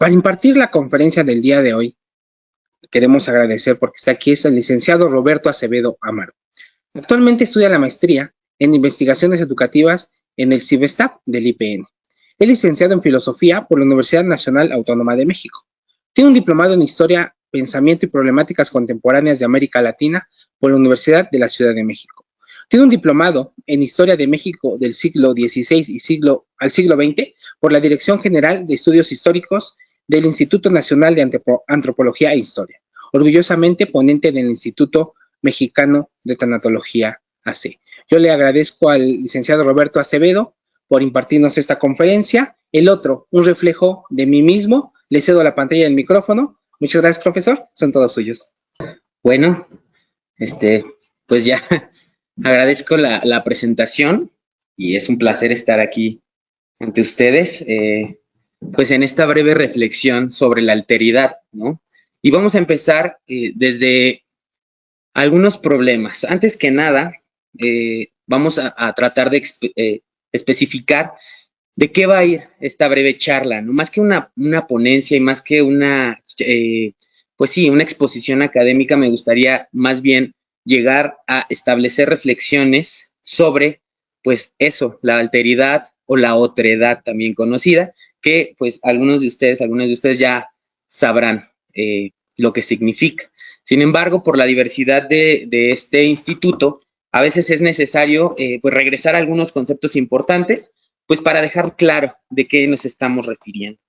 Para impartir la conferencia del día de hoy, queremos agradecer porque está aquí es el licenciado Roberto Acevedo Amaro. Actualmente estudia la maestría en investigaciones educativas en el CIBESTAP del IPN. Es licenciado en filosofía por la Universidad Nacional Autónoma de México. Tiene un diplomado en historia, pensamiento y problemáticas contemporáneas de América Latina por la Universidad de la Ciudad de México. Tiene un diplomado en historia de México del siglo XVI y al siglo XX por la Dirección General de Estudios Históricos del Instituto Nacional de Antropología e Historia. Orgullosamente ponente del Instituto Mexicano de Tanatología AC. Yo le agradezco al licenciado Roberto Acevedo por impartirnos esta conferencia. El otro, un reflejo de mí mismo. Le cedo la pantalla del micrófono. Muchas gracias, profesor. Son todos suyos. Bueno, pues ya agradezco la presentación y es un placer estar aquí ante ustedes, pues en esta breve reflexión sobre la alteridad, ¿no? Y vamos a empezar desde algunos problemas. Antes que nada, vamos a tratar de especificar de qué va a ir esta breve charla, ¿no? Más que una ponencia y más que pues sí, una exposición académica, me gustaría más bien llegar a establecer reflexiones sobre, pues eso, la alteridad o la otredad también conocida, que pues algunos de ustedes ya sabrán lo que significa. Sin embargo, por la diversidad de este instituto, a veces es necesario pues regresar a algunos conceptos importantes, pues para dejar claro de qué nos estamos refiriendo.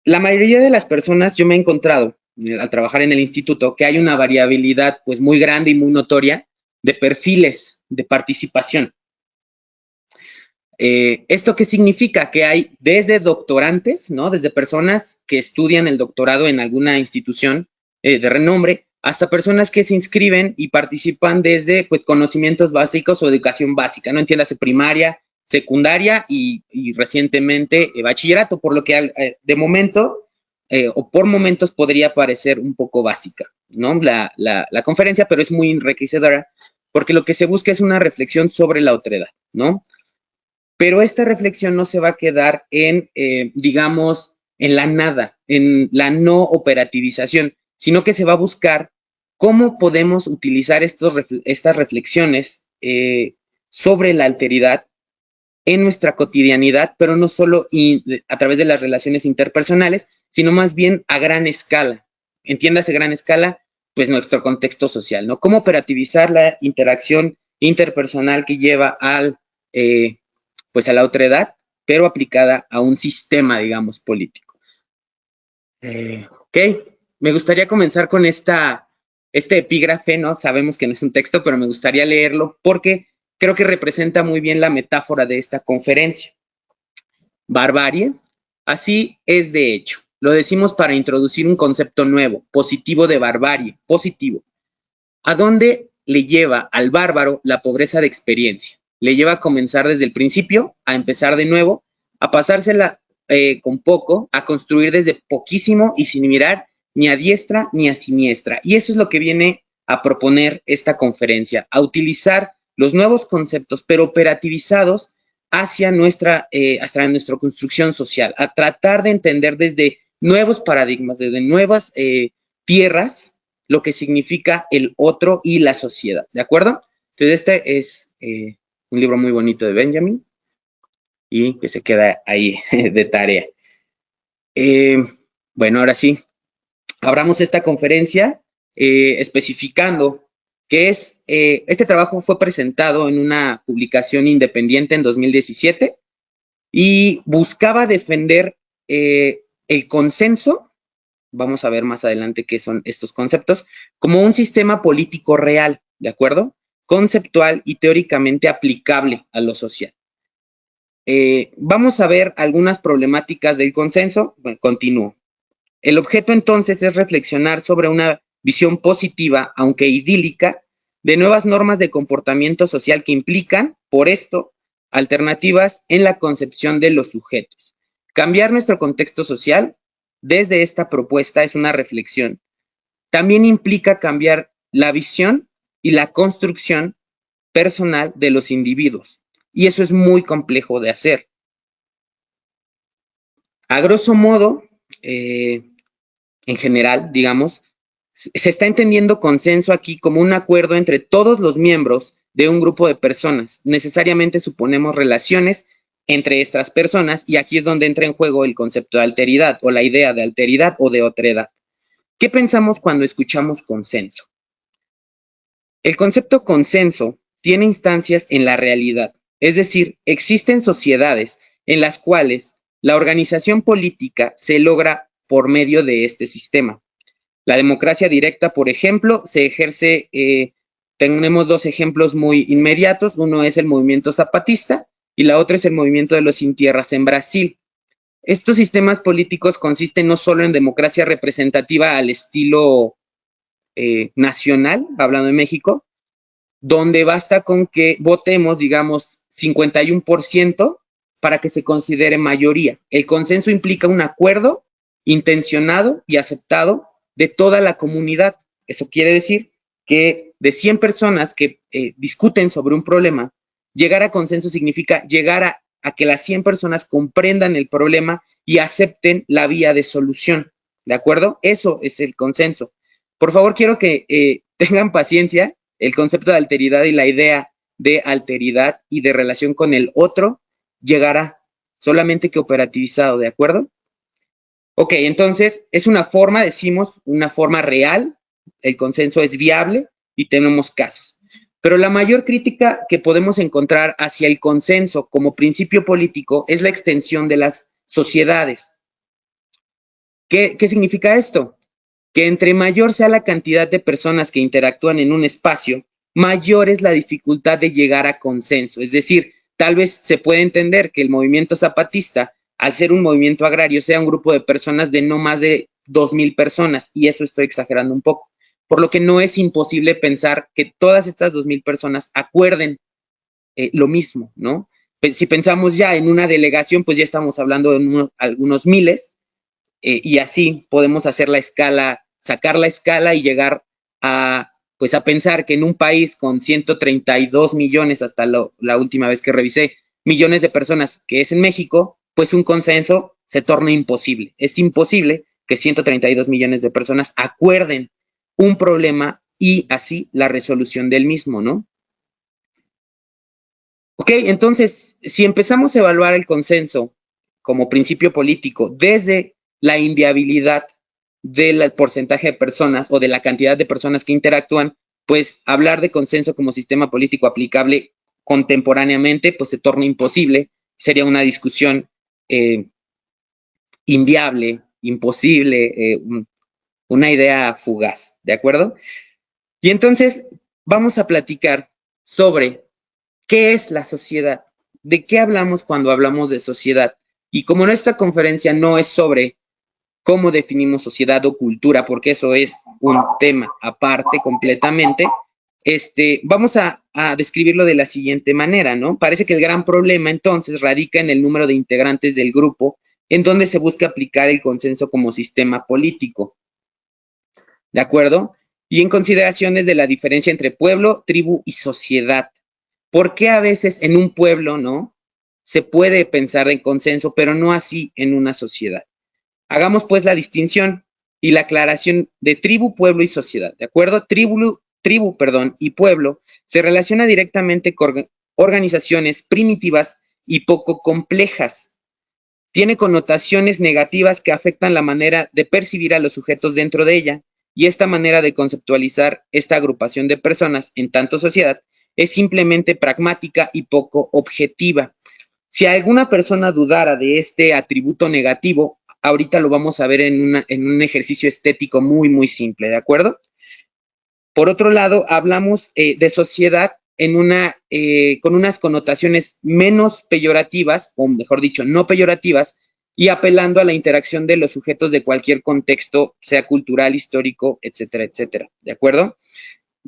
La mayoría de las personas, yo me he encontrado al trabajar en el instituto, que hay una variabilidad pues muy grande y muy notoria de perfiles de participación. ¿Esto qué significa? Que hay desde doctorantes, ¿no? Desde personas que estudian el doctorado en alguna institución de renombre, hasta personas que se inscriben y participan desde pues conocimientos básicos o educación básica, ¿no? Entiéndase primaria, secundaria y recientemente bachillerato, por lo que de momento o por momentos podría parecer un poco básica, ¿no? La conferencia, pero es muy enriquecedora porque lo que se busca es una reflexión sobre la otredad, ¿no? Pero esta reflexión no se va a quedar en, digamos, en la nada, en la no operativización, sino que se va a buscar cómo podemos utilizar estas reflexiones sobre la alteridad en nuestra cotidianidad, pero no solo a través de las relaciones interpersonales, sino más bien a gran escala. Entiéndase gran escala, pues nuestro contexto social, ¿no? Cómo operativizar la interacción interpersonal que lleva al pues a la otredad, pero aplicada a un sistema, digamos, político. Ok, me gustaría comenzar con este epígrafe, ¿no? Sabemos que no es un texto, pero me gustaría leerlo porque creo que representa muy bien la metáfora de esta conferencia. Barbarie, así es de hecho. Lo decimos para introducir un concepto nuevo, positivo de barbarie, positivo. ¿A dónde le lleva al bárbaro la pobreza de experiencia? Le lleva a comenzar desde el principio, a empezar de nuevo, a pasársela con poco, a construir desde poquísimo y sin mirar ni a diestra ni a siniestra. Y eso es lo que viene a proponer esta conferencia, a utilizar los nuevos conceptos, pero operativizados hacia nuestra construcción social, a tratar de entender desde nuevos paradigmas, desde nuevas tierras, lo que significa el otro y la sociedad, ¿de acuerdo? Entonces, este es un libro muy bonito de Benjamin y que se queda ahí de tarea. Bueno, ahora sí, abramos esta conferencia especificando que este trabajo fue presentado en una publicación independiente en 2017 y buscaba defender el consenso. Vamos a ver más adelante qué son estos conceptos, como un sistema político real, ¿de acuerdo? Conceptual y teóricamente aplicable a lo social. Vamos a ver algunas problemáticas del consenso. Bueno, continúo. El objeto entonces es reflexionar sobre una visión positiva, aunque idílica, de nuevas normas de comportamiento social que implican, por esto, alternativas en la concepción de los sujetos. Cambiar nuestro contexto social desde esta propuesta es una reflexión. También implica cambiar la visión y la construcción personal de los individuos. Y eso es muy complejo de hacer. A grosso modo, en general, digamos, se está entendiendo consenso aquí como un acuerdo entre todos los miembros de un grupo de personas. Necesariamente suponemos relaciones entre estas personas y aquí es donde entra en juego el concepto de alteridad o la idea de alteridad o de otredad. ¿Qué pensamos cuando escuchamos consenso? El concepto consenso tiene instancias en la realidad, es decir, existen sociedades en las cuales la organización política se logra por medio de este sistema. La democracia directa, por ejemplo, se ejerce, tenemos dos ejemplos muy inmediatos, uno es el movimiento zapatista y la otra es el movimiento de los sin tierras en Brasil. Estos sistemas políticos consisten no solo en democracia representativa al estilo nacional, hablando de México, donde basta con que votemos, digamos, 51% para que se considere mayoría. El consenso implica un acuerdo intencionado y aceptado de toda la comunidad. Eso quiere decir que de 100 personas que discuten sobre un problema, llegar a consenso significa llegar a que las 100 personas comprendan el problema y acepten la vía de solución. ¿De acuerdo? Eso es el consenso. Por favor, quiero que tengan paciencia. El concepto de alteridad y la idea de alteridad y de relación con el otro llegará solamente que operativizado, ¿de acuerdo? Ok, entonces es una forma, decimos, una forma real, el consenso es viable y tenemos casos. Pero la mayor crítica que podemos encontrar hacia el consenso como principio político es la extensión de las sociedades. ¿Qué significa esto? Que entre mayor sea la cantidad de personas que interactúan en un espacio, mayor es la dificultad de llegar a consenso. Es decir, tal vez se puede entender que el movimiento zapatista, al ser un movimiento agrario, sea un grupo de personas de no más de 2,000 personas, y eso estoy exagerando un poco. Por lo que no es imposible pensar que todas estas 2,000 personas acuerden lo mismo, ¿no? Si pensamos ya en una delegación, pues ya estamos hablando de algunos miles, y así podemos hacer la escala, sacar la escala y llegar a, pues a pensar que en un país con 132 millones, hasta la última vez que revisé, millones de personas, que es en México, pues un consenso se torna imposible. Es imposible que 132 millones de personas acuerden un problema y así la resolución del mismo, ¿no? Ok, entonces, si empezamos a evaluar el consenso como principio político desde la inviabilidad del porcentaje de personas o de la cantidad de personas que interactúan, pues hablar de consenso como sistema político aplicable contemporáneamente, pues se torna imposible, sería una discusión inviable, imposible, una idea fugaz, ¿de acuerdo? Y entonces vamos a platicar sobre ¿qué es la sociedad? ¿De qué hablamos cuando hablamos de sociedad? Y como esta conferencia no es sobre cómo definimos sociedad o cultura, porque eso es un tema aparte completamente, vamos a describirlo de la siguiente manera, ¿no? Parece que el gran problema entonces radica en el número de integrantes del grupo en donde se busca aplicar el consenso como sistema político, ¿de acuerdo? Y en consideraciones de la diferencia entre pueblo, tribu y sociedad. ¿Por qué a veces en un pueblo, no? Se puede pensar en consenso, pero no así en una sociedad. Hagamos pues la distinción y la aclaración de tribu, pueblo y sociedad, ¿de acuerdo? Tribu, y pueblo se relaciona directamente con organizaciones primitivas y poco complejas. Tiene connotaciones negativas que afectan la manera de percibir a los sujetos dentro de ella, y esta manera de conceptualizar esta agrupación de personas en tanto sociedad es simplemente pragmática y poco objetiva. Si alguna persona dudara de este atributo negativo, ahorita lo vamos a ver en un ejercicio estético muy, muy simple, ¿de acuerdo? Por otro lado, hablamos de sociedad con unas connotaciones menos peyorativas, o mejor dicho, no peyorativas, y apelando a la interacción de los sujetos de cualquier contexto, sea cultural, histórico, etcétera, etcétera, ¿de acuerdo?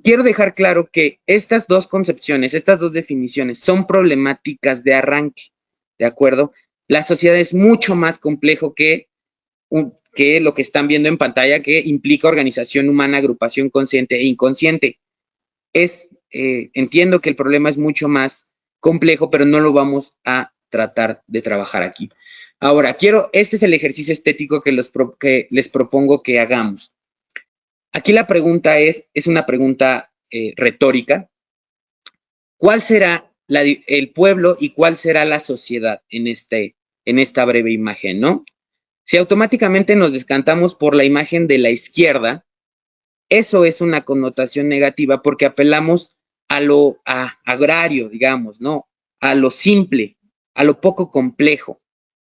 Quiero dejar claro que estas dos concepciones, estas dos definiciones son problemáticas de arranque, ¿de acuerdo? La sociedad es mucho más complejo que lo que están viendo en pantalla, que implica organización humana, agrupación consciente e inconsciente. Entiendo que el problema es mucho más complejo, pero no lo vamos a tratar de trabajar aquí. Ahora, este es el ejercicio estético que les propongo que hagamos. Aquí la pregunta es una pregunta retórica. ¿Cuál será el pueblo y cuál será la sociedad en esta breve imagen, ¿no? Si automáticamente nos descantamos por la imagen de la izquierda, eso es una connotación negativa porque apelamos a lo agrario, digamos, ¿no? A lo simple, a lo poco complejo.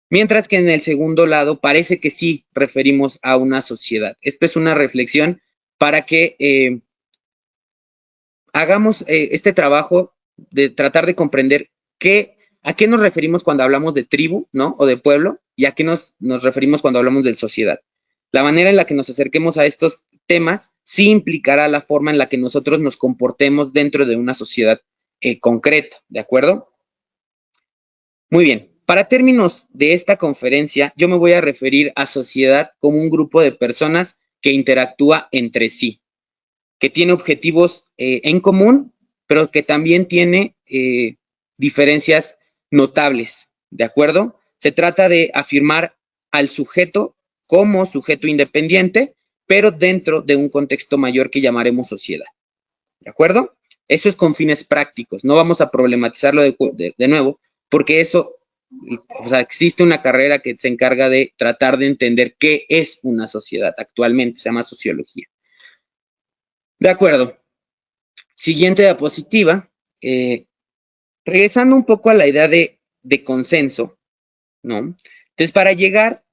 Mientras que en el segundo lado parece que sí referimos a una sociedad. Esto es una reflexión para que hagamos este trabajo de tratar de comprender a qué nos referimos cuando hablamos de tribu, ¿no? O de pueblo, y a qué nos referimos cuando hablamos de sociedad. La manera en la que nos acerquemos a estos temas sí implicará la forma en la que nosotros nos comportemos dentro de una sociedad concreta, ¿de acuerdo? Muy bien. Para términos de esta conferencia, yo me voy a referir a sociedad como un grupo de personas que interactúa entre sí, que tiene objetivos en común, pero que también tiene diferencias notables, ¿de acuerdo? Se trata de afirmar al sujeto como sujeto independiente, pero dentro de un contexto mayor que llamaremos sociedad, ¿de acuerdo? Eso es con fines prácticos, no vamos a problematizarlo de nuevo, porque eso, o sea, existe una carrera que se encarga de tratar de entender qué es una sociedad actualmente, se llama sociología. De acuerdo. Siguiente diapositiva. Regresando un poco a la idea de consenso, ¿no? Entonces, para llegar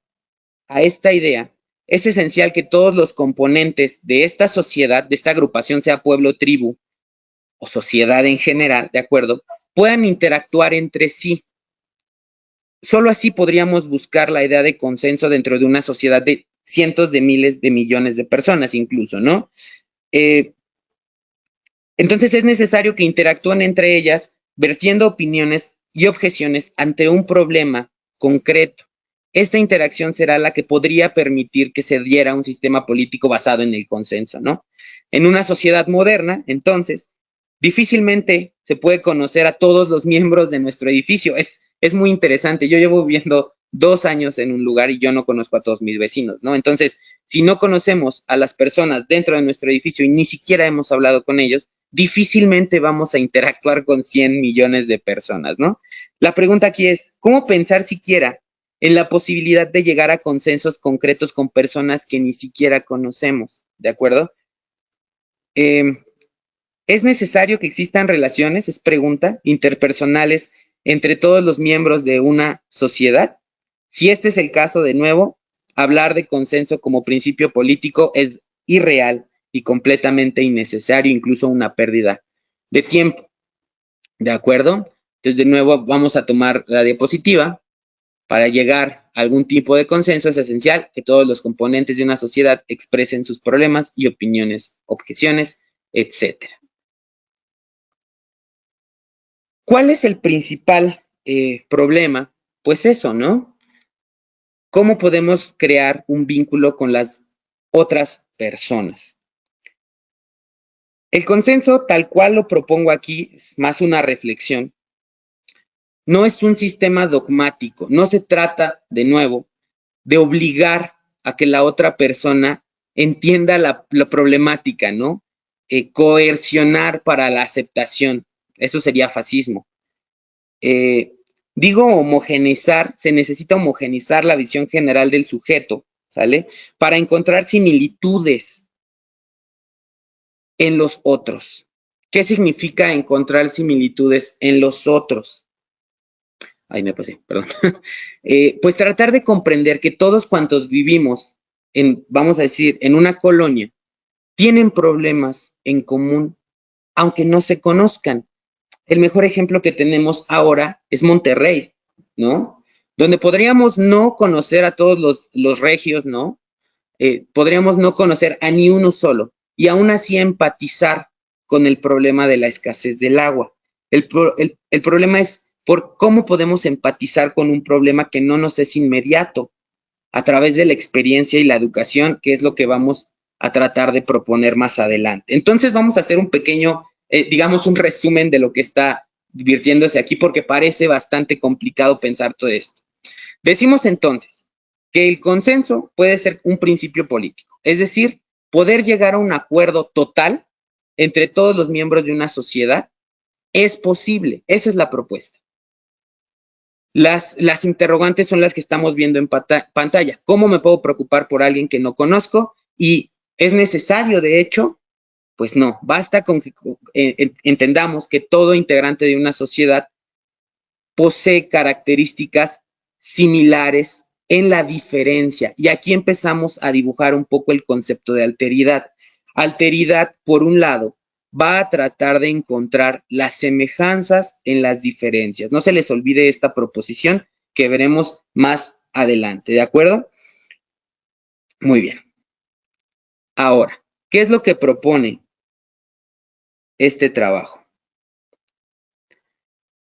a esta idea, es esencial que todos los componentes de esta sociedad, de esta agrupación, sea pueblo, tribu o sociedad en general, ¿de acuerdo?, puedan interactuar entre sí. Solo así podríamos buscar la idea de consenso dentro de una sociedad de cientos de miles de millones de personas incluso, ¿no? Entonces es necesario que interactúen entre ellas, vertiendo opiniones y objeciones ante un problema concreto. Esta interacción será la que podría permitir que se diera un sistema político basado en el consenso, ¿no? En una sociedad moderna, entonces, difícilmente se puede conocer a todos los miembros de nuestro edificio. Es muy interesante. Yo llevo viviendo 2 años en un lugar y yo no conozco a todos mis vecinos, ¿no? Entonces, si no conocemos a las personas dentro de nuestro edificio y ni siquiera hemos hablado con ellos, difícilmente vamos a interactuar con 100 millones de personas, ¿no? La pregunta aquí es, ¿cómo pensar siquiera en la posibilidad de llegar a consensos concretos con personas que ni siquiera conocemos? ¿De acuerdo? ¿Es necesario que existan relaciones, es pregunta, interpersonales entre todos los miembros de una sociedad? Si este es el caso, de nuevo, hablar de consenso como principio político es irreal y completamente innecesario, incluso una pérdida de tiempo. ¿De acuerdo? Entonces, de nuevo, vamos a tomar la diapositiva. Para llegar a algún tipo de consenso es esencial que todos los componentes de una sociedad expresen sus problemas y opiniones, objeciones, etcétera. ¿Cuál es el principal problema? Pues eso, ¿no? ¿Cómo podemos crear un vínculo con las otras personas? El consenso, tal cual lo propongo aquí, es más una reflexión. No es un sistema dogmático. No se trata, de nuevo, de obligar a que la otra persona entienda la problemática, ¿no? Coercionar para la aceptación. Eso sería fascismo. Digo homogeneizar, se necesita homogeneizar la visión general del sujeto, ¿sale? Para encontrar similitudes en los otros. ¿Qué significa encontrar similitudes en los otros? Ahí me pasé, perdón. Pues tratar de comprender que todos cuantos vivimos vamos a decir, en una colonia, tienen problemas en común, aunque no se conozcan. El mejor ejemplo que tenemos ahora es Monterrey, ¿no? Donde podríamos no conocer a todos los regios, ¿no? Podríamos no conocer a ni uno solo y aún así empatizar con el problema de la escasez del agua. El problema es por cómo podemos empatizar con un problema que no nos es inmediato a través de la experiencia y la educación, que es lo que vamos a tratar de proponer más adelante. Entonces vamos a hacer un pequeño, digamos, un resumen de lo que está divirtiéndose aquí, porque parece bastante complicado pensar todo esto. Decimos entonces que el consenso puede ser un principio político, es decir, poder llegar a un acuerdo total entre todos los miembros de una sociedad es posible. Esa es la propuesta. Las interrogantes son las que estamos viendo en pantalla. ¿Cómo me puedo preocupar por alguien que no conozco? ¿Y es necesario, de hecho? Pues no, basta con que entendamos que todo integrante de una sociedad posee características similares en la diferencia. Y aquí empezamos a dibujar un poco el concepto de alteridad. Alteridad, por un lado, va a tratar de encontrar las semejanzas en las diferencias. No se les olvide esta proposición que veremos más adelante, ¿de acuerdo? Muy bien. Ahora, ¿qué es lo que propone este trabajo?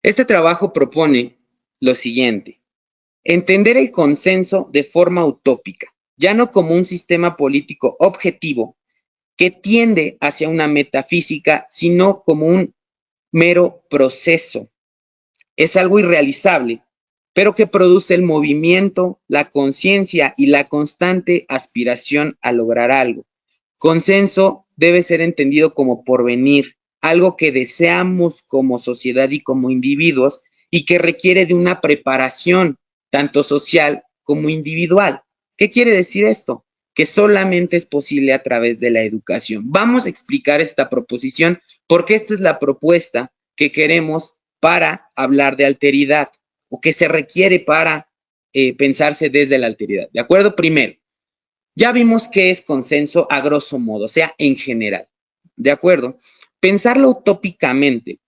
Este trabajo propone lo siguiente: entender el consenso de forma utópica, ya no como un sistema político objetivo que tiende hacia una metafísica, sino como un mero proceso. Es algo irrealizable, pero que produce el movimiento, la conciencia y la constante aspiración a lograr algo. Consenso debe ser entendido como porvenir, algo que deseamos como sociedad y como individuos y que requiere de una preparación tanto social como individual. ¿Qué quiere decir esto? Que solamente es posible a través de la educación. Vamos a explicar esta proposición porque esta es la propuesta que queremos para hablar de alteridad o que se requiere para pensarse desde la alteridad. ¿De acuerdo? Primero, ya vimos qué es consenso a grosso modo, o sea, en general. ¿De acuerdo? Pensarlo utópicamente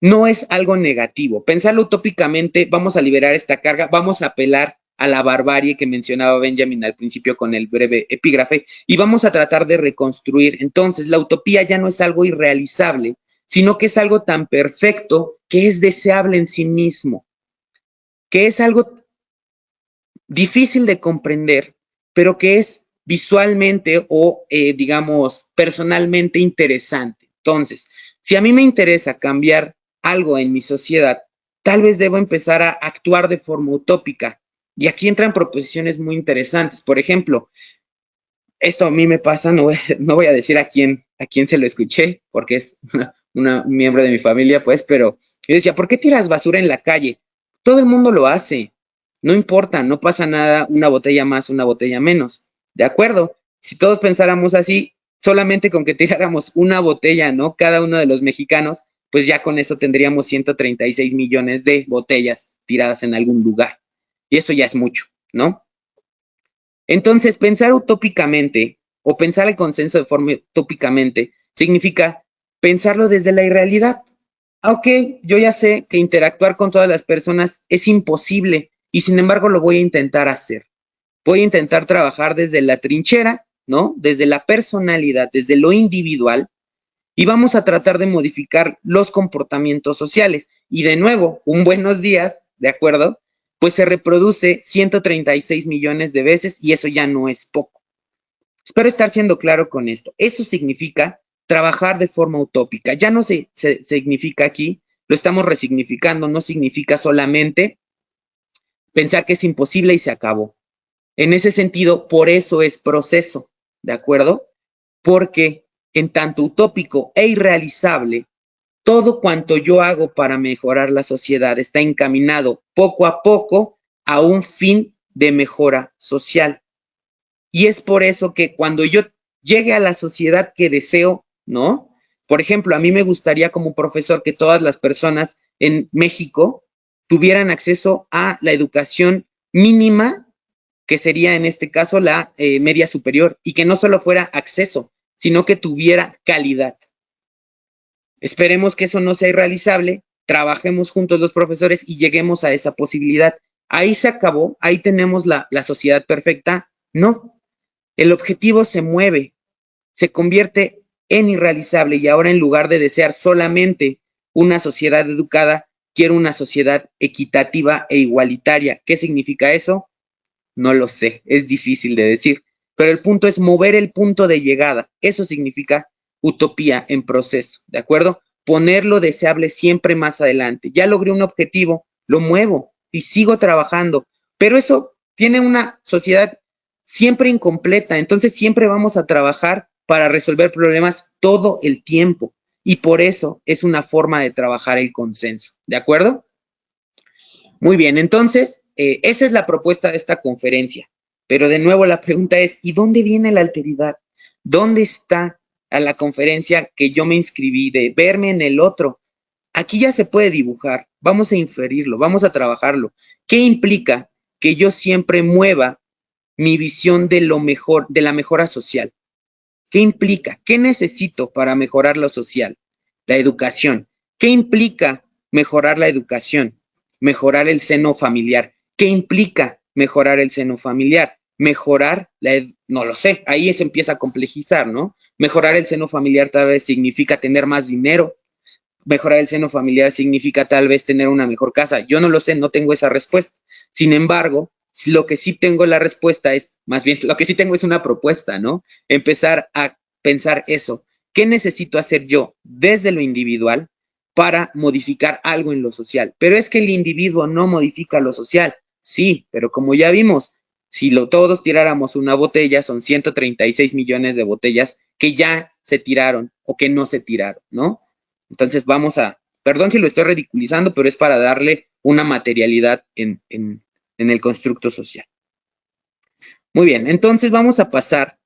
no es algo negativo. Pensarlo utópicamente, vamos a liberar esta carga, vamos a apelar a la barbarie que mencionaba Benjamin al principio con el breve epígrafe y vamos a tratar de reconstruir. Entonces, la utopía ya no es algo irrealizable, sino que es algo tan perfecto que es deseable en sí mismo, que es algo difícil de comprender, pero que es visualmente o, digamos, personalmente interesante. Entonces, si a mí me interesa cambiar algo en mi sociedad, tal vez debo empezar a actuar de forma utópica. Y aquí entran proposiciones muy interesantes. Por ejemplo, esto a mí me pasa, no voy a decir a quién se lo escuché, porque es una miembro de mi familia, pues, pero yo decía, ¿por qué tiras basura en la calle? Todo el mundo lo hace. No importa, no pasa nada, una botella más, una botella menos. ¿De acuerdo? Si todos pensáramos así, solamente con que tiráramos una botella, ¿no? Cada uno de los mexicanos, pues ya con eso tendríamos 136 millones de botellas tiradas en algún lugar. Y eso ya es mucho, ¿no? Entonces, pensar utópicamente o pensar el consenso de forma utópicamente significa pensarlo desde la irrealidad. Ok, yo ya sé que interactuar con todas las personas es imposible y sin embargo lo voy a intentar hacer. Voy a intentar trabajar desde la trinchera, ¿no? Desde la personalidad, desde lo individual y vamos a tratar de modificar los comportamientos sociales. Y de nuevo, un buenos días, ¿de acuerdo? Pues se reproduce 136 millones de veces y eso ya no es poco. Espero estar siendo claro con esto. Eso significa trabajar de forma utópica. Ya no se significa aquí, lo estamos resignificando, no significa solamente pensar que es imposible y se acabó. En ese sentido, por eso es proceso, ¿de acuerdo? Porque en tanto utópico e irrealizable, todo cuanto yo hago para mejorar la sociedad está encaminado poco a poco a un fin de mejora social. Y es por eso que cuando yo llegue a la sociedad que deseo, ¿no? Por ejemplo, a mí me gustaría como profesor que todas las personas en México tuvieran acceso a la educación mínima, que sería en este caso la media superior, y que no solo fuera acceso, sino que tuviera calidad. Esperemos que eso no sea irrealizable, trabajemos juntos los profesores y lleguemos a esa posibilidad. Ahí se acabó, ahí tenemos la sociedad perfecta. No, el objetivo se mueve, se convierte en irrealizable y ahora en lugar de desear solamente una sociedad educada, quiero una sociedad equitativa e igualitaria. ¿Qué significa eso? No lo sé, es difícil de decir, pero el punto es mover el punto de llegada. Eso significa utopía en proceso, ¿de acuerdo? Poner lo deseable siempre más adelante. Ya logré un objetivo, lo muevo y sigo trabajando. Pero eso tiene una sociedad siempre incompleta, entonces siempre vamos a trabajar para resolver problemas todo el tiempo. Y por eso es una forma de trabajar el consenso. ¿De acuerdo? Muy bien, entonces, esa es la propuesta de esta conferencia. Pero de nuevo la pregunta es, ¿y dónde viene la alteridad? ¿Dónde está a la conferencia que yo me inscribí de verme en el otro? Aquí ya se puede dibujar, vamos a inferirlo, vamos a trabajarlo. ¿Qué implica que yo siempre mueva mi visión de lo mejor, de la mejora social? ¿Qué implica? ¿Qué necesito para mejorar lo social? La educación. ¿Qué implica mejorar la educación? Mejorar el seno familiar. ¿Qué implica mejorar el seno familiar? Mejorar no lo sé, ahí se empieza a complejizar, ¿no? Mejorar el seno familiar tal vez significa tener más dinero. Mejorar el seno familiar significa tal vez tener una mejor casa. Yo no lo sé, no tengo esa respuesta. Sin embargo, lo que sí tengo la respuesta es, más bien, lo que sí tengo es una propuesta, ¿no? Empezar a pensar eso. ¿Qué necesito hacer yo desde lo individual para modificar algo en lo social? Pero es que el individuo no modifica lo social. Sí, pero como ya vimos, si todos tiráramos una botella, son 136 millones de botellas que ya se tiraron o que no se tiraron, ¿no? Entonces perdón si lo estoy ridiculizando, pero es para darle una materialidad en el constructo social. Muy bien, entonces vamos a pasar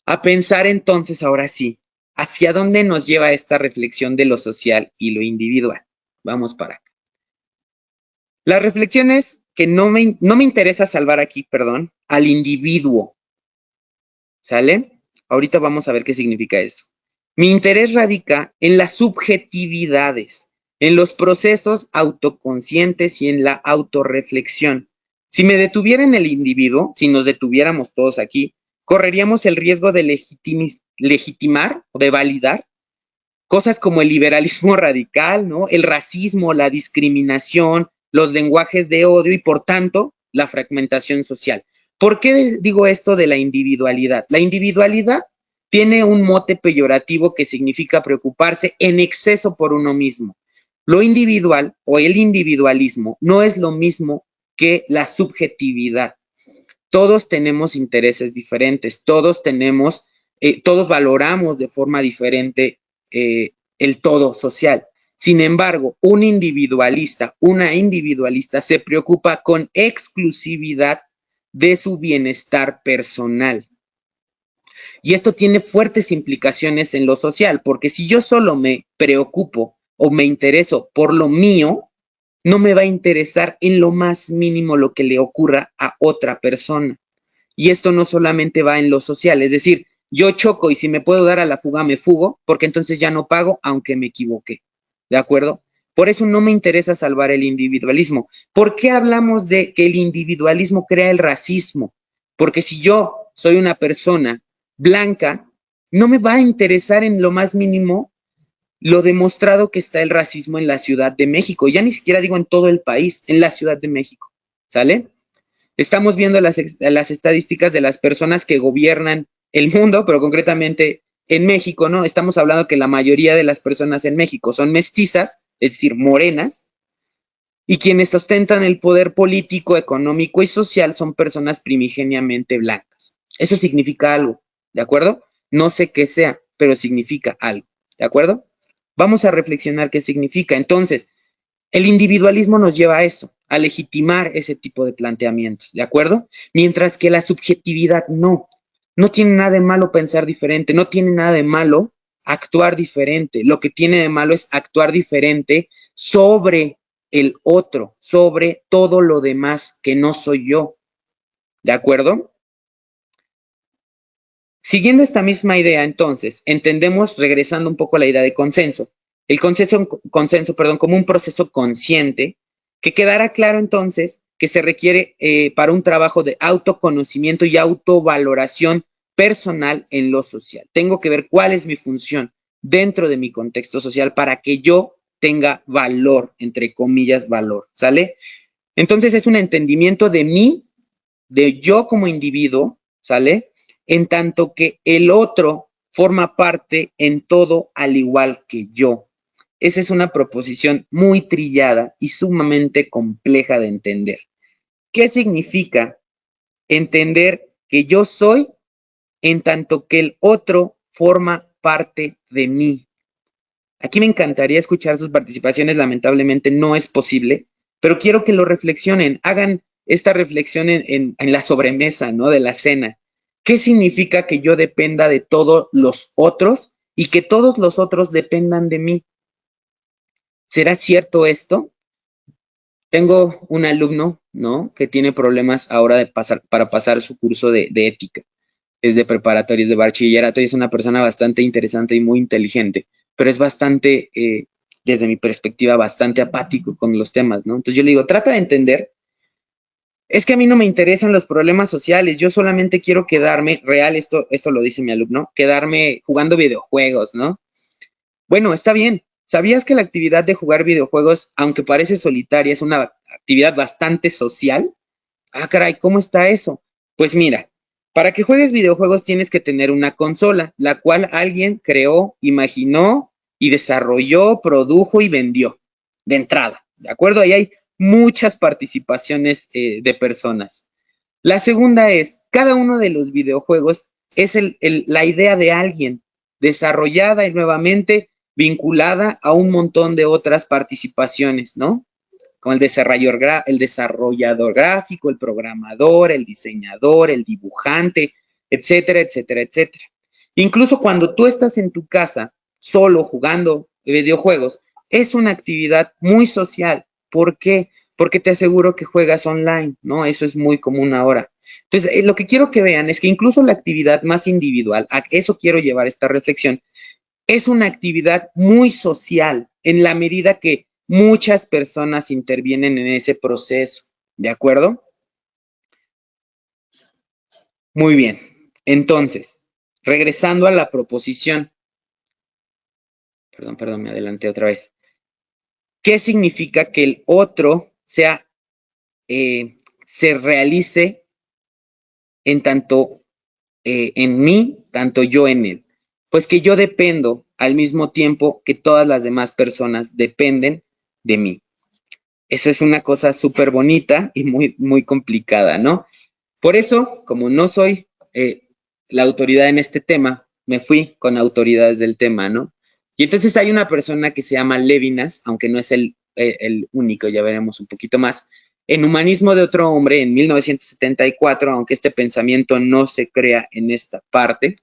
a pensar entonces ahora sí, ¿hacia dónde nos lleva esta reflexión de lo social y lo individual? Vamos para acá. La reflexión es que no me interesa salvar aquí, perdón, al individuo. ¿Sale? Ahorita vamos a ver qué significa eso. Mi interés radica en las subjetividades, en los procesos autoconscientes y en la autorreflexión. Si me detuviera en el individuo, si nos detuviéramos todos aquí, correríamos el riesgo de legitimar o de validar cosas como el liberalismo radical, ¿no? El racismo, la discriminación, los lenguajes de odio y, por tanto, la fragmentación social. ¿Por qué digo esto de la individualidad? La individualidad tiene un mote peyorativo que significa preocuparse en exceso por uno mismo. Lo individual o el individualismo no es lo mismo que la subjetividad. Todos tenemos intereses diferentes, todos valoramos de forma diferente el todo social. Sin embargo, una individualista se preocupa con exclusividad de su bienestar personal. Y esto tiene fuertes implicaciones en lo social, porque si yo solo me preocupo o me intereso por lo mío, no me va a interesar en lo más mínimo lo que le ocurra a otra persona. Y esto no solamente va en lo social, es decir, yo choco y si me puedo dar a la fuga, me fugo, porque entonces ya no pago aunque me equivoqué. ¿De acuerdo? Por eso no me interesa salvar el individualismo. ¿Por qué hablamos de que el individualismo crea el racismo? Porque si yo soy una persona blanca, no me va a interesar en lo más mínimo lo demostrado que está el racismo en la Ciudad de México. Ya ni siquiera digo en todo el país, en la Ciudad de México. ¿Sale? Estamos viendo las estadísticas de las personas que gobiernan el mundo, pero concretamente en México, ¿no? Estamos hablando que la mayoría de las personas en México son mestizas, es decir, morenas, y quienes ostentan el poder político, económico y social son personas primigeniamente blancas. Eso significa algo, ¿de acuerdo? No sé qué sea, pero significa algo, ¿de acuerdo? Vamos a reflexionar qué significa. Entonces, el individualismo nos lleva a eso, a legitimar ese tipo de planteamientos, ¿de acuerdo? Mientras que la subjetividad no tiene nada de malo pensar diferente, no tiene nada de malo actuar diferente. Lo que tiene de malo es actuar diferente sobre el otro, sobre todo lo demás que no soy yo, ¿de acuerdo? Siguiendo esta misma idea, entonces, entendemos, regresando un poco a la idea de consenso, el consenso, como un proceso consciente, que quedará claro entonces que se requiere para un trabajo de autoconocimiento y autovaloración personal en lo social. Tengo que ver cuál es mi función dentro de mi contexto social para que yo tenga valor, entre comillas, valor, ¿sale? Entonces es un entendimiento de mí, de yo como individuo, ¿sale? En tanto que el otro forma parte en todo al igual que yo. Esa es una proposición muy trillada y sumamente compleja de entender. ¿qué significa entender que yo soy en tanto que el otro forma parte de mí? Aquí me encantaría escuchar sus participaciones, lamentablemente no es posible, pero quiero que lo reflexionen, hagan esta reflexión en la sobremesa, ¿no? De la cena. ¿Qué significa que yo dependa de todos los otros y que todos los otros dependan de mí? ¿Será cierto esto? Tengo un alumno, ¿no? Que tiene problemas ahora para pasar su curso de ética. Es de preparatorios de bachillerato y es una persona bastante interesante y muy inteligente, pero es bastante, desde mi perspectiva, bastante apático con los temas, ¿no? Entonces yo le digo, trata de entender, es que a mí no me interesan los problemas sociales, yo solamente quiero quedarme, real, esto lo dice mi alumno, quedarme jugando videojuegos, ¿no? Bueno, está bien. ¿Sabías que la actividad de jugar videojuegos, aunque parece solitaria, es una actividad bastante social? Ah, caray, ¿cómo está eso? Pues mira, para que juegues videojuegos tienes que tener una consola, la cual alguien creó, imaginó y desarrolló, produjo y vendió de entrada. ¿De acuerdo? Ahí hay muchas participaciones de personas. La segunda es, cada uno de los videojuegos es la idea de alguien desarrollada y nuevamente vinculada a un montón de otras participaciones, ¿no? Como el desarrollador gráfico, el programador, el diseñador, el dibujante, etcétera, etcétera, etcétera. Incluso cuando tú estás en tu casa solo jugando videojuegos, es una actividad muy social. ¿Por qué? Porque te aseguro que juegas online, ¿no? Eso es muy común ahora. Entonces, lo que quiero que vean es que incluso la actividad más individual, a eso quiero llevar esta reflexión, es una actividad muy social en la medida que muchas personas intervienen en ese proceso, ¿de acuerdo? Muy bien. Entonces, regresando a la proposición. Perdón, me adelanté otra vez. ¿Qué significa que el otro se realice en tanto en mí, tanto yo en él? Pues que yo dependo al mismo tiempo que todas las demás personas dependen de mí. Eso es una cosa súper bonita y muy, muy complicada, ¿no? Por eso, como no soy la autoridad en este tema, me fui con autoridades del tema, ¿no? Y entonces hay una persona que se llama Levinas, aunque no es el único, ya veremos un poquito más. En Humanismo de otro hombre, en 1974, aunque este pensamiento no se crea en esta parte,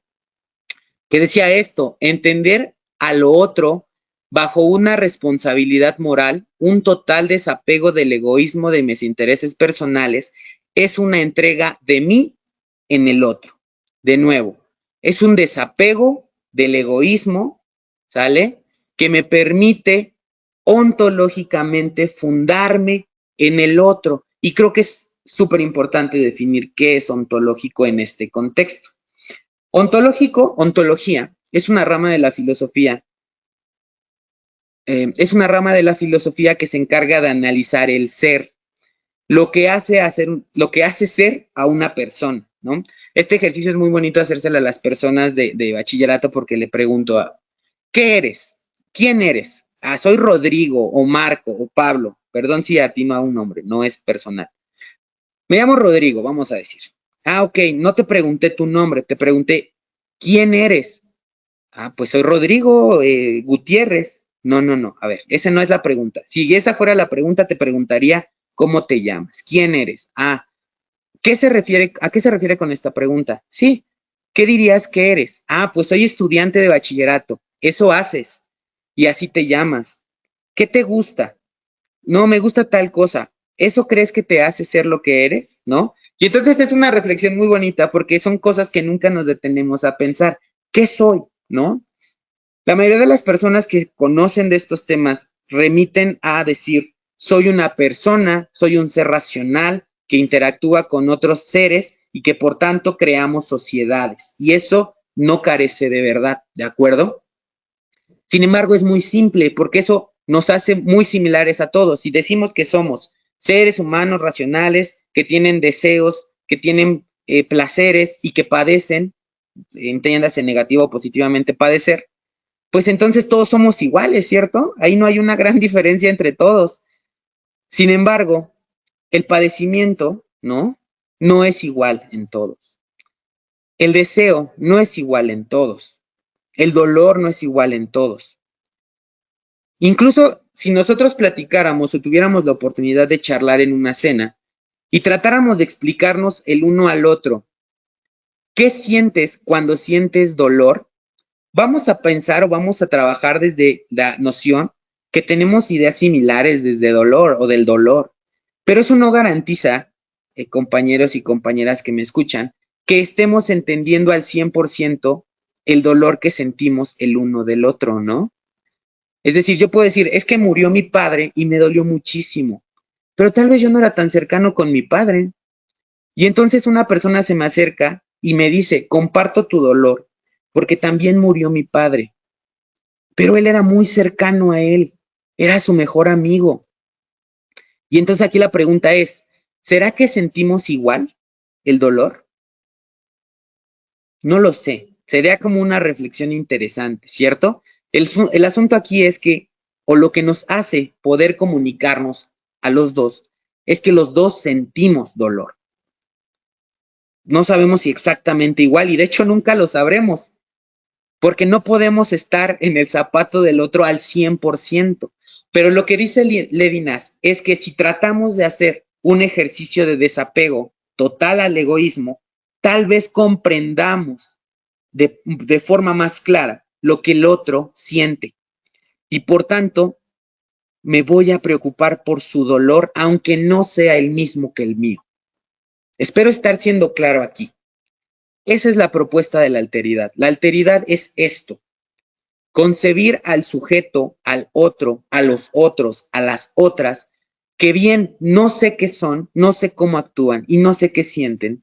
que decía esto, entender a lo otro bajo una responsabilidad moral, un total desapego del egoísmo de mis intereses personales, es una entrega de mí en el otro. De nuevo, es un desapego del egoísmo, ¿sale? Que me permite ontológicamente fundarme en el otro. Y creo que es súper importante definir qué es ontológico en este contexto. Ontología, es una rama de la filosofía. Es una rama de la filosofía que se encarga de analizar el ser, lo que hace ser a una persona, ¿no? Este ejercicio es muy bonito hacérselo a las personas de bachillerato porque le pregunto, ¿qué eres? ¿Quién eres? Ah, soy Rodrigo o Marco o Pablo. Perdón si atino a un nombre, no es personal. Me llamo Rodrigo, vamos a decir. Ah, ok, no te pregunté tu nombre, te pregunté, ¿quién eres? Ah, pues soy Rodrigo Gutiérrez. No. A ver, esa no es la pregunta. Si esa fuera la pregunta, te preguntaría, ¿cómo te llamas? ¿Quién eres? Ah, ¿a qué se refiere con esta pregunta? Sí, ¿qué dirías que eres? Ah, pues soy estudiante de bachillerato. Eso haces. Y así te llamas. ¿Qué te gusta? No, me gusta tal cosa. ¿Eso crees que te hace ser lo que eres? ¿No? Y entonces es una reflexión muy bonita porque son cosas que nunca nos detenemos a pensar. ¿Qué soy? ¿No? La mayoría de las personas que conocen de estos temas remiten a decir, soy una persona, soy un ser racional que interactúa con otros seres y que por tanto creamos sociedades. Y eso no carece de verdad, ¿de acuerdo? Sin embargo, es muy simple porque eso nos hace muy similares a todos. Si decimos que somos seres humanos racionales, que tienen deseos, que tienen placeres y que padecen, entiéndase negativo o positivamente padecer, pues entonces todos somos iguales, ¿cierto? Ahí no hay una gran diferencia entre todos. Sin embargo, El padecimiento, ¿no? No es igual en todos. El deseo no es igual en todos. El dolor no es igual en todos. Incluso si nosotros platicáramos o tuviéramos la oportunidad de charlar en una cena y tratáramos de explicarnos el uno al otro, ¿qué sientes cuando sientes dolor? Vamos a pensar o vamos a trabajar desde la noción que tenemos ideas similares desde dolor o del dolor, pero eso no garantiza, compañeros y compañeras que me escuchan, que estemos entendiendo al 100% el dolor que sentimos el uno del otro, ¿no? Es decir, yo puedo decir, es que murió mi padre y me dolió muchísimo, pero tal vez yo no era tan cercano con mi padre. Y entonces una persona se me acerca y me dice, comparto tu dolor, porque también murió mi padre, pero él era muy cercano a él, era su mejor amigo. Y entonces aquí la pregunta es, ¿será que sentimos igual el dolor? No lo sé, sería como una reflexión interesante, ¿cierto? El asunto aquí es que, o lo que nos hace poder comunicarnos a los dos, es que los dos sentimos dolor. No sabemos si exactamente igual y de hecho nunca lo sabremos, porque no podemos estar en el zapato del otro al 100%. Pero lo que dice Levinas es que si tratamos de hacer un ejercicio de desapego total al egoísmo, tal vez comprendamos de forma más clara lo que el otro siente. Y por tanto, me voy a preocupar por su dolor, aunque no sea el mismo que el mío. Espero estar siendo claro aquí. Esa es la propuesta de la alteridad. La alteridad es esto: concebir al sujeto, al otro, a los otros, a las otras, que bien no sé qué son, no sé cómo actúan y no sé qué sienten,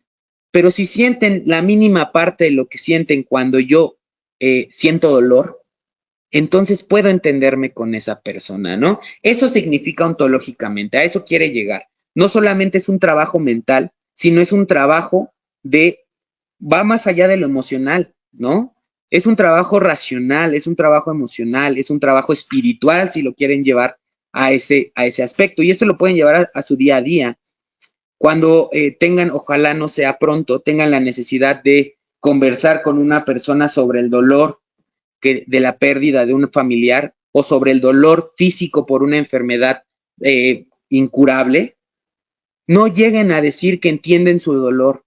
pero si sienten la mínima parte de lo que sienten cuando yo siento dolor, entonces puedo entenderme con esa persona, ¿no? Eso significa ontológicamente, a eso quiere llegar. No solamente es un trabajo mental, sino es un trabajo va más allá de lo emocional, ¿no? Es un trabajo racional, es un trabajo emocional, es un trabajo espiritual, si lo quieren llevar a ese aspecto. Y esto lo pueden llevar a su día a día. Cuando tengan, ojalá no sea pronto, tengan la necesidad de conversar con una persona sobre el dolor de la pérdida de un familiar o sobre el dolor físico por una enfermedad incurable, no lleguen a decir que entienden su dolor,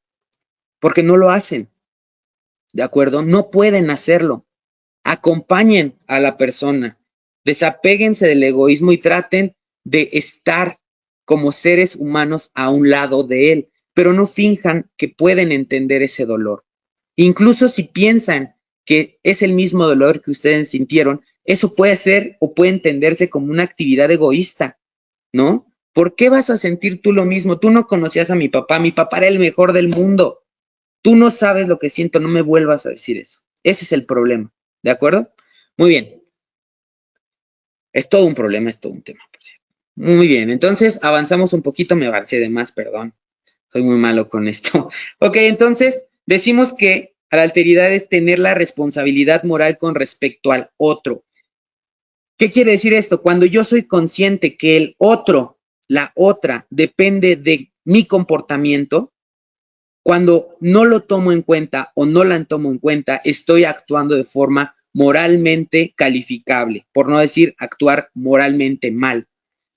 porque no lo hacen, ¿de acuerdo? No pueden hacerlo. Acompañen a la persona, desapéguense del egoísmo y traten de estar como seres humanos a un lado de él, pero no finjan que pueden entender ese dolor. Incluso si piensan que es el mismo dolor que ustedes sintieron, eso puede ser o puede entenderse como una actividad egoísta, ¿no? ¿Por qué vas a sentir tú lo mismo? Tú no conocías a mi papá era el mejor del mundo. Tú no sabes lo que siento, no me vuelvas a decir eso. Ese es el problema, ¿de acuerdo? Muy bien. Es todo un problema, es todo un tema, por cierto. Muy bien, entonces avanzamos un poquito, me avancé de más, perdón. Soy muy malo con esto. Ok, entonces decimos que la alteridad es tener la responsabilidad moral con respecto al otro. ¿Qué quiere decir esto? Cuando yo soy consciente que el otro, la otra, depende de mi comportamiento, cuando no lo tomo en cuenta o no la tomo en cuenta, estoy actuando de forma moralmente calificable, por no decir actuar moralmente mal,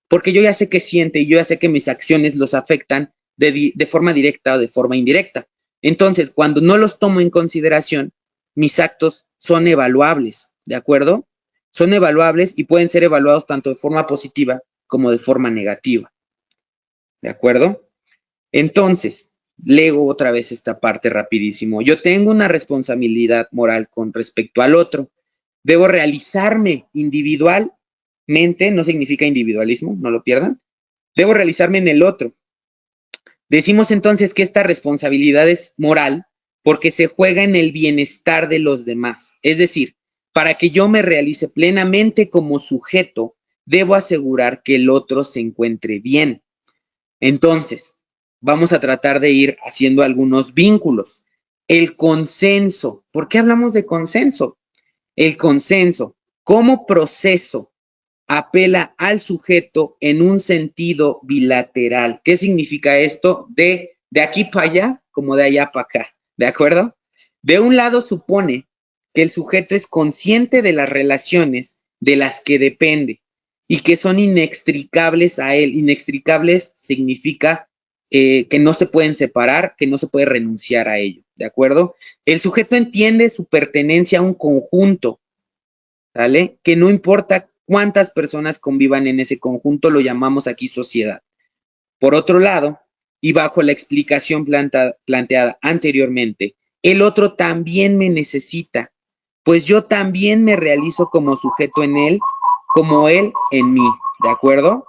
porque yo ya sé qué siente y yo ya sé que mis acciones los afectan de forma directa o de forma indirecta. Entonces, cuando no los tomo en consideración, mis actos son evaluables, ¿de acuerdo? Son evaluables y pueden ser evaluados tanto de forma positiva como de forma negativa, ¿de acuerdo? Entonces, leo otra vez esta parte rapidísimo. Yo tengo una responsabilidad moral con respecto al otro. Debo realizarme individualmente, no significa individualismo, no lo pierdan. Debo realizarme en el otro. Decimos entonces que esta responsabilidad es moral porque se juega en el bienestar de los demás. Es decir, para que yo me realice plenamente como sujeto, debo asegurar que el otro se encuentre bien. Entonces, vamos a tratar de ir haciendo algunos vínculos. El consenso. ¿Por qué hablamos de consenso? El consenso como proceso apela al sujeto en un sentido bilateral. ¿Qué significa esto? De aquí para allá, como de allá para acá, ¿de acuerdo? De un lado supone que el sujeto es consciente de las relaciones de las que depende y que son inextricables a él. Inextricables significa que no se pueden separar, que no se puede renunciar a ello, ¿de acuerdo? El sujeto entiende su pertenencia a un conjunto, ¿vale? Que no importa cuántas personas convivan en ese conjunto, lo llamamos aquí sociedad. Por otro lado, y bajo la explicación planteada anteriormente, el otro también me necesita, pues yo también me realizo como sujeto en él, como él en mí, ¿de acuerdo?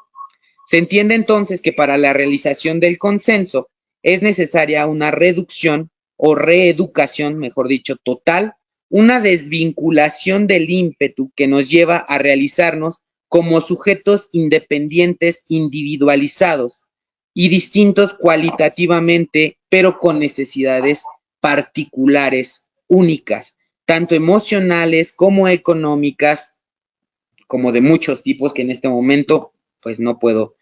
Se entiende entonces que para la realización del consenso es necesaria una reducción o reeducación, mejor dicho, total, una desvinculación del ímpetu que nos lleva a realizarnos como sujetos independientes, individualizados y distintos cualitativamente, pero con necesidades particulares, únicas, tanto emocionales como económicas, como de muchos tipos que en este momento pues no puedo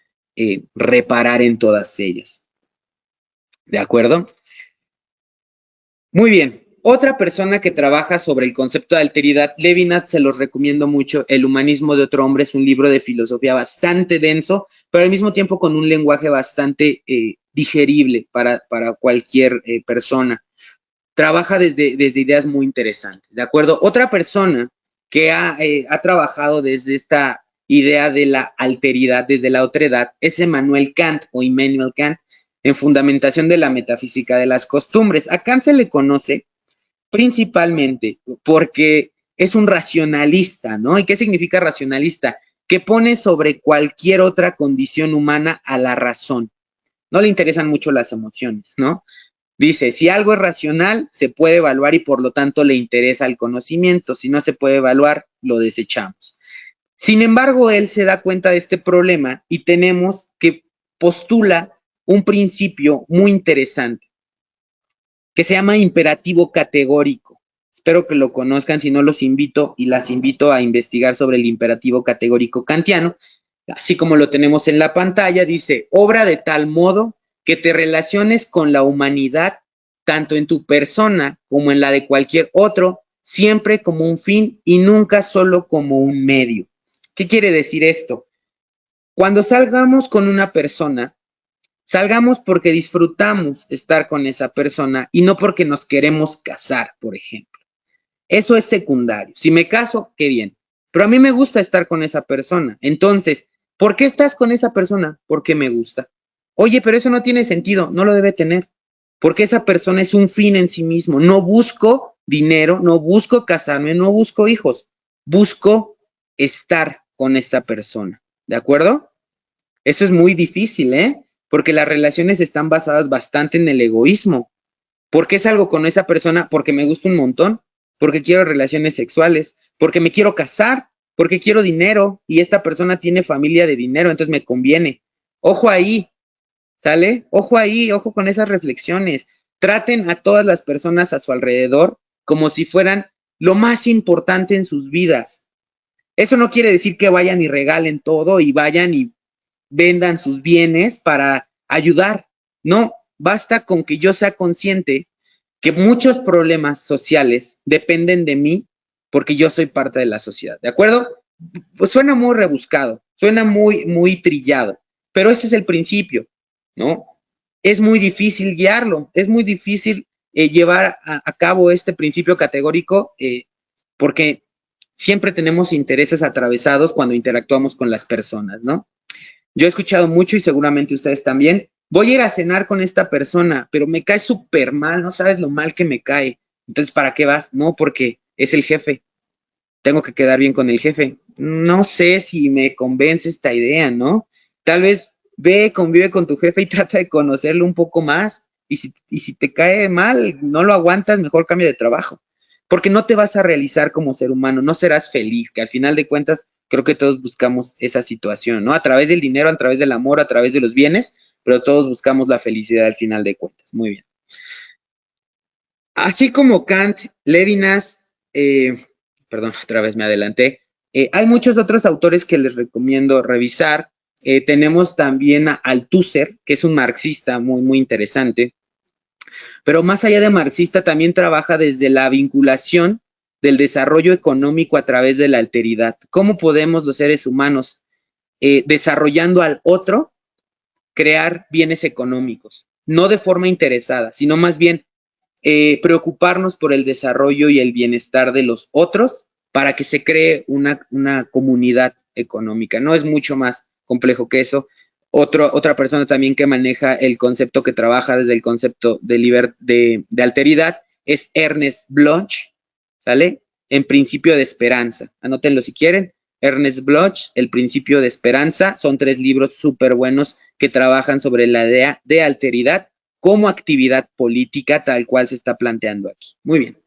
reparar en todas ellas. ¿De acuerdo? Muy bien. Otra persona que trabaja sobre el concepto de alteridad, Levinas, se los recomiendo mucho. El humanismo de otro hombre es un libro de filosofía bastante denso, pero al mismo tiempo con un lenguaje bastante digerible para cualquier persona. Trabaja desde ideas muy interesantes, ¿de acuerdo? Otra persona que ha trabajado desde esta idea de la alteridad, desde la otredad, es Emmanuel Kant o Immanuel Kant, en Fundamentación de la Metafísica de las Costumbres. A Kant se le conoce principalmente porque es un racionalista, ¿no? ¿Y qué significa racionalista? Que pone sobre cualquier otra condición humana a la razón. No le interesan mucho las emociones, ¿no? Dice, si algo es racional, se puede evaluar y por lo tanto le interesa el conocimiento. Si no se puede evaluar, lo desechamos. Sin embargo, él se da cuenta de este problema y tenemos que postula un principio muy interesante que se llama imperativo categórico. Espero que lo conozcan, si no los invito y las invito a investigar sobre el imperativo categórico kantiano. Así como lo tenemos en la pantalla, dice, obra de tal modo que te relaciones con la humanidad, tanto en tu persona como en la de cualquier otro, siempre como un fin y nunca solo como un medio. ¿Qué quiere decir esto? Cuando salgamos con una persona, salgamos porque disfrutamos estar con esa persona y no porque nos queremos casar, por ejemplo. Eso es secundario. Si me caso, qué bien. Pero a mí me gusta estar con esa persona. Entonces, ¿por qué estás con esa persona? Porque me gusta. Oye, pero eso no tiene sentido. No lo debe tener. Porque esa persona es un fin en sí mismo. No busco dinero, no busco casarme, no busco hijos. Busco estar con esta persona. ¿De acuerdo? Eso es muy difícil, ¿eh? Porque las relaciones están basadas bastante en el egoísmo. ¿Por qué salgo con esa persona? Porque me gusta un montón, porque quiero relaciones sexuales, porque me quiero casar, porque quiero dinero y esta persona tiene familia de dinero, entonces me conviene. Ojo ahí, ¿sale? Ojo ahí, ojo con esas reflexiones. Traten a todas las personas a su alrededor como si fueran lo más importante en sus vidas. Eso no quiere decir que vayan y regalen todo y vayan y vendan sus bienes para ayudar. No, basta con que yo sea consciente que muchos problemas sociales dependen de mí porque yo soy parte de la sociedad, ¿de acuerdo? Pues suena muy rebuscado, suena muy trillado, pero ese es el principio, ¿no? Es muy difícil guiarlo, es muy difícil llevar a cabo este principio categórico porque siempre tenemos intereses atravesados cuando interactuamos con las personas, ¿no? Yo he escuchado mucho y seguramente ustedes también. Voy a ir a cenar con esta persona, pero me cae súper mal, no sabes lo mal que me cae. Entonces, ¿para qué vas? No, porque es el jefe. Tengo que quedar bien con el jefe. No sé si me convence esta idea, ¿no? Tal vez ve, convive con tu jefe y trata de conocerlo un poco más. Y si te cae mal, no lo aguantas, mejor cambia de trabajo. Porque no te vas a realizar como ser humano, no serás feliz, que al final de cuentas creo que todos buscamos esa situación, ¿no? A través del dinero, a través del amor, a través de los bienes, pero todos buscamos la felicidad al final de cuentas. Muy bien. Así como Kant, Levinas, perdón, otra vez me adelanté, Hay muchos otros autores que les recomiendo revisar. Tenemos también a Althusser, que es un marxista muy, muy interesante. Pero más allá de marxista, también trabaja desde la vinculación del desarrollo económico a través de la alteridad. ¿Cómo podemos los seres humanos, desarrollando al otro, crear bienes económicos? No de forma interesada, sino más bien preocuparnos por el desarrollo y el bienestar de los otros para que se cree una comunidad económica. No es mucho más complejo que eso. Otra persona también que maneja el concepto, que trabaja desde el concepto de alteridad, es Ernest Bloch, ¿sale? En Principio de Esperanza. Anótenlo si quieren. Ernest Bloch, El Principio de Esperanza. Son 3 libros súper buenos que trabajan sobre la idea de alteridad como actividad política tal cual se está planteando aquí. Muy bien.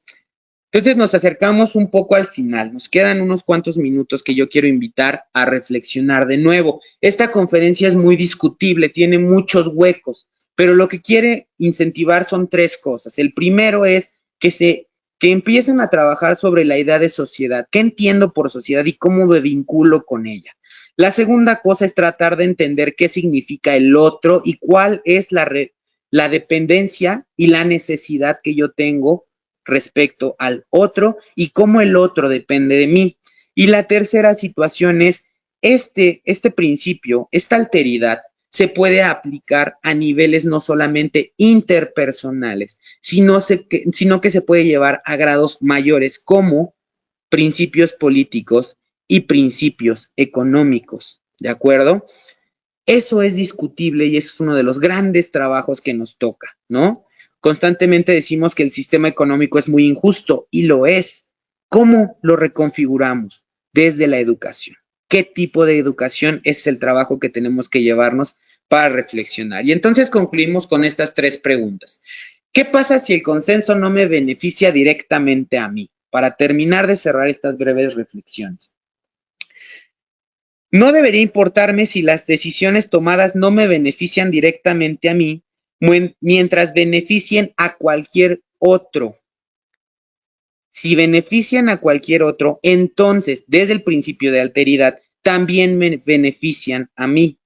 Entonces nos acercamos un poco al final. Nos quedan unos cuantos minutos que yo quiero invitar a reflexionar de nuevo. Esta conferencia es muy discutible, tiene muchos huecos, pero lo que quiere incentivar son 3 cosas. El primero es que empiecen a trabajar sobre la idea de sociedad. ¿Qué entiendo por sociedad y cómo me vinculo con ella? La segunda cosa es tratar de entender qué significa el otro y cuál es la dependencia y la necesidad que yo tengo respecto al otro y cómo el otro depende de mí. Y la tercera situación es este principio, esta alteridad se puede aplicar a niveles no solamente interpersonales, sino que se puede llevar a grados mayores como principios políticos y principios económicos, ¿de acuerdo? Eso es discutible y eso es uno de los grandes trabajos que nos toca, ¿no? Constantemente decimos que el sistema económico es muy injusto y lo es. ¿Cómo lo reconfiguramos? Desde la educación. ¿Qué tipo de educación es el trabajo que tenemos que llevarnos para reflexionar? Y entonces concluimos con estas 3 preguntas. ¿Qué pasa si el consenso no me beneficia directamente a mí? Para terminar de cerrar estas breves reflexiones. No debería importarme si las decisiones tomadas no me benefician directamente a mí, mientras beneficien a cualquier otro. Si benefician a cualquier otro, entonces, desde el principio de alteridad, también me benefician a mí,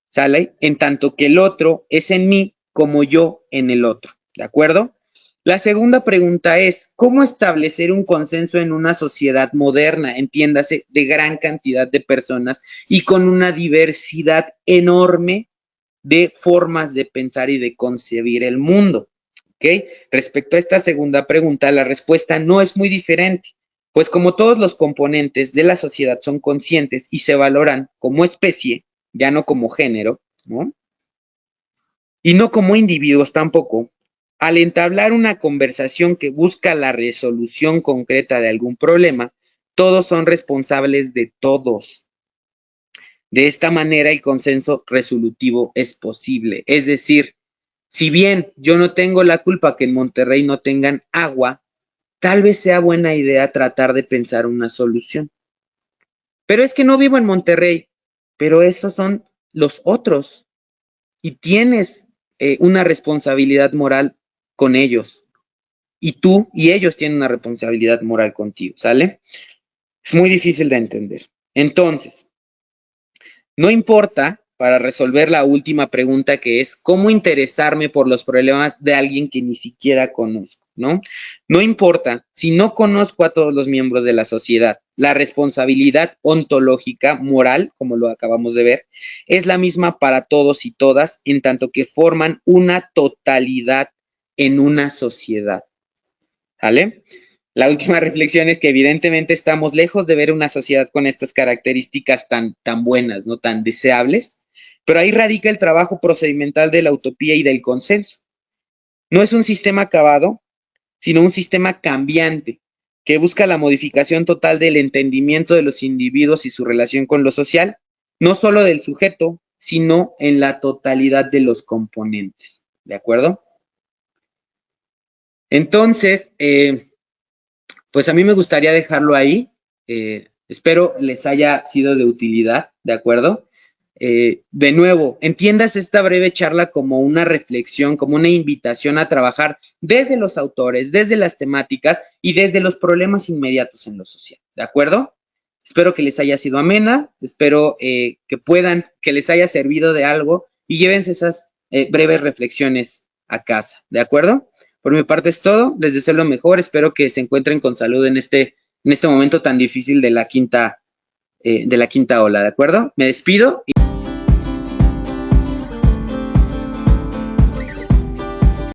¿sale? En tanto que el otro es en mí como yo en el otro, ¿de acuerdo? La segunda pregunta es, ¿cómo establecer un consenso en una sociedad moderna, entiéndase, de gran cantidad de personas y con una diversidad enorme de formas de pensar y de concebir el mundo? ¿Ok? Respecto a esta segunda pregunta, la respuesta no es muy diferente, pues como todos los componentes de la sociedad son conscientes y se valoran como especie, ya no como género, ¿no? Y no como individuos tampoco, al entablar una conversación que busca la resolución concreta de algún problema, todos son responsables de todos. De esta manera, el consenso resolutivo es posible. Es decir, si bien yo no tengo la culpa que en Monterrey no tengan agua, tal vez sea buena idea tratar de pensar una solución. Pero es que no vivo en Monterrey, pero esos son los otros y tienes una responsabilidad moral con ellos. Y tú y ellos tienen una responsabilidad moral contigo, ¿sale? Es muy difícil de entender. Entonces, no importa para resolver la última pregunta, que es cómo interesarme por los problemas de alguien que ni siquiera conozco, ¿no? No importa si no conozco a todos los miembros de la sociedad. La responsabilidad ontológica, moral, como lo acabamos de ver, es la misma para todos y todas, en tanto que forman una totalidad en una sociedad. ¿Vale? La última reflexión es que evidentemente estamos lejos de ver una sociedad con estas características tan buenas, ¿no? Tan deseables, pero ahí radica el trabajo procedimental de la utopía y del consenso. No es un sistema acabado, sino un sistema cambiante que busca la modificación total del entendimiento de los individuos y su relación con lo social, no solo del sujeto, sino en la totalidad de los componentes. ¿De acuerdo? Entonces, pues a mí me gustaría dejarlo ahí. Espero les haya sido de utilidad, ¿de acuerdo? De nuevo, entiendas esta breve charla como una reflexión, como una invitación a trabajar desde los autores, desde las temáticas y desde los problemas inmediatos en lo social, ¿de acuerdo? Espero que les haya sido amena, espero que les haya servido de algo y llévense esas breves reflexiones a casa, ¿de acuerdo? Por mi parte es todo, les deseo lo mejor, espero que se encuentren con salud en este momento tan difícil de la quinta ola, ¿de acuerdo? Me despido.